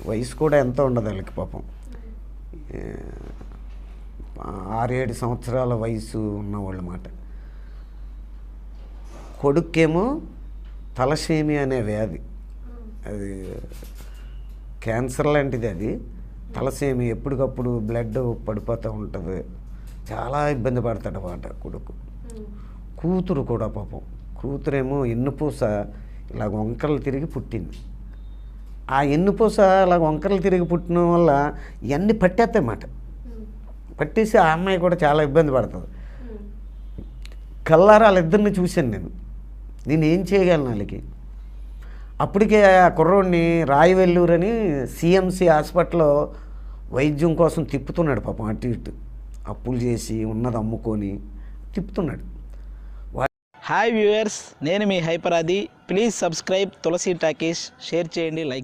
వయసు కూడా ఎంత ఉండదు వాళ్ళకి పాపం. 6-7 సంవత్సరాల వయసు ఉన్నవాళ్ళు మాట. కొడుక్కేమో తలసేమియా అనే వ్యాధి, అది క్యాన్సర్ లాంటిది. అది తలసేమియా, ఎప్పటికప్పుడు బ్లడ్ పడిపోతూ ఉంటుంది, చాలా ఇబ్బంది పడతాడు అన్నమాట కొడుకు. కూతురు కూడా పాపం, కూతురేమో ఎన్నుపూస ఇలా వంకరలు తిరిగి పుట్టింది. ఆ ఎన్నుపూస అలా వంకరలు తిరిగి పుట్టిన వల్ల ఇవన్నీ పట్టేస్తాయన్నమాట. పట్టేసి ఆ అమ్మాయి కూడా చాలా ఇబ్బంది పడుతుంది. కల్లారా వాళ్ళిద్దరిని చూశాను నేను ఏం చేయగలను వాళ్ళకి. అప్పటికే ఆ కుర్రోడిని రాయవెల్లూరు అని సిఎంసి హాస్పిటల్లో వైద్యం కోసం తిప్పుతున్నాడు పాపం, అటు ఇటు అప్పులు చేసి ఉన్నది అమ్ముకొని తిప్పుతున్నాడు. హాయ్ వ్యూవర్స్, నేను మీ హైపరాది. Please subscribe Tulasi Talkies, share చేయండి, లైక్